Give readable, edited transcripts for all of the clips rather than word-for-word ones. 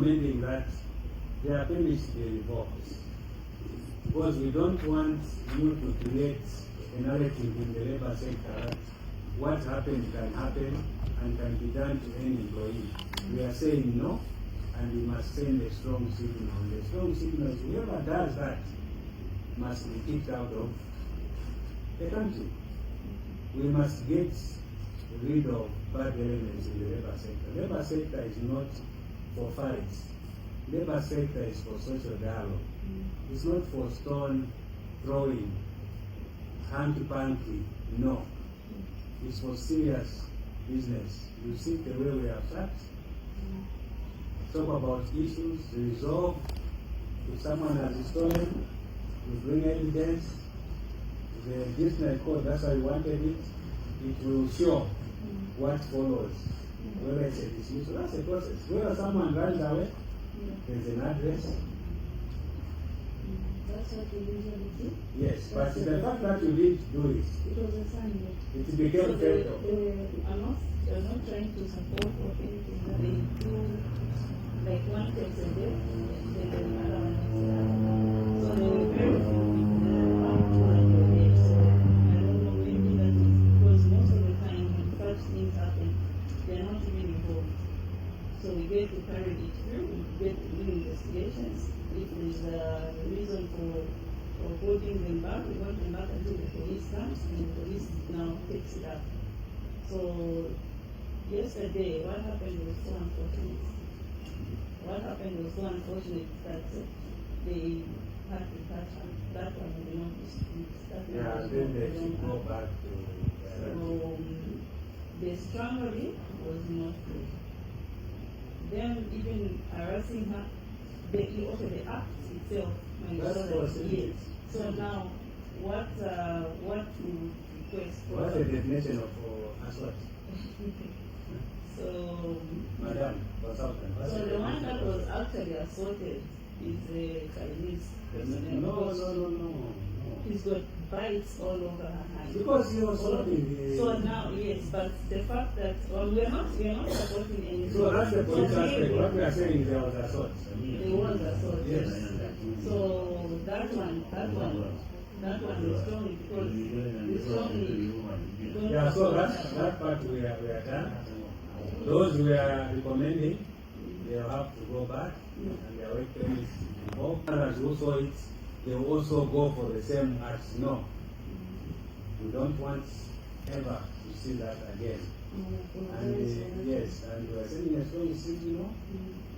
recommending that their permits be revoked. Because we don't want you to create a narrative in the labor sector that what happened can happen and can be done to any employee. We are saying no, and we must send a strong signal. The strong signal is whoever does that must be kicked out of the country. We must get rid of bad elements in the labor sector. Labor sector is not for fights. Labor sector is for social dialogue. It's not for stone throwing, hanky-panky, no. It's for serious business. You see the way we are sat, talk about issues, resolve. If someone has stolen, you bring evidence. The disciplinary code, that's how you wanted it, it will show what follows. Whether it's a dismissal, that's a process. Whether someone runs away, there's an address. That's what we usually do. Yes, but the fact that you didn't do it, It was a Sunday. it became fatal. They're not trying to support or anything, but they do like one takes a day, then they allow another. So they were very few people that are on the day. So I don't know, maybe that is because most of the time when such things happen, they're not even involved. So we get to carry it through, we get to do investigations. If there's a reason for holding them back, we want them back until the police comes, and the police now takes it up. So yesterday, what happened was so unfortunate. What happened was so unfortunate that they had to catch that one with the notice. Yeah, then they should go back to so the strangling was not good. Them even harassing her, the act itself. Yes. So now, what to request for? what's the definition of assault? So, Madam, what's up? so the one that was actually assaulted is a Chinese person. No. He's got bites all over her hand. Because he was assaulting the... So now, yes, but the fact that we are not supporting anything. So that's the police So aspect. What we are saying is there was assault. There was assault. Yes. So that one is strong because it's strongly. Yeah, so that part we are done. Those we are recommending, they will have to go back and their work permits involved. Others who saw it, they will also go for the same acts. No. We don't want ever to see that again. And yes, and we are sending a strong signal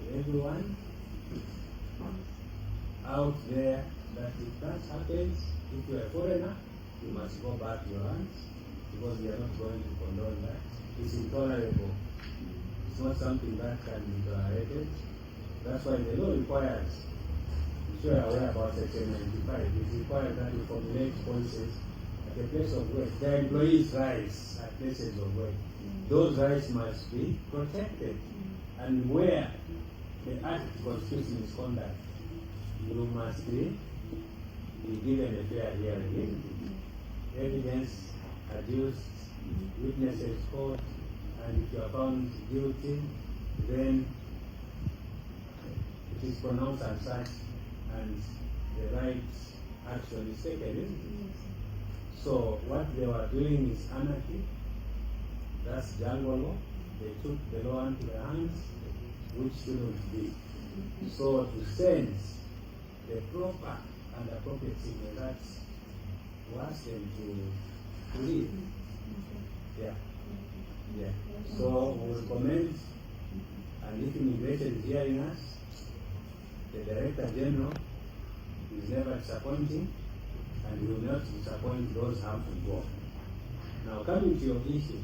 to everyone out there that if that happens, if you are a foreigner, you must go back to your lands because we are not going to condone that. It's intolerable. It's not something that can be tolerated. That's why the law requires, I'm sure you are aware about Section 95, it requires that you formulate policies at the place of work. The employees' rights at places of work. Those rights must be protected. And where the act constitutes misconduct, you must be given a fair hearing. Evidence adduced, witnesses called, and if you are found guilty, then it is pronounced as such, and the right action is taken, isn't it? So what they were doing is anarchy. That's jungle law. They took the law into their hands, which shouldn't be. So to sense the proper and appropriate signal, that's to ask them to leave. Yeah. So we recommend, and if immigration is hearing us, the Director General is never disappointing, and he will not disappoint those harmed involved. Now, coming to your issue,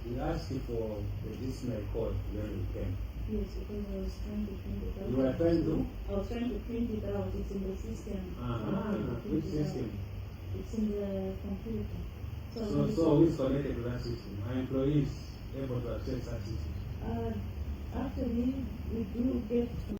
we asked you for the disciplinary code when we came. Yes, because I was trying to print it out. You were trying to? I was trying to print it out. It's in the system. Which system? It's in the computer. So who is connected to that system? Are employees able to access that system? Actually, we do get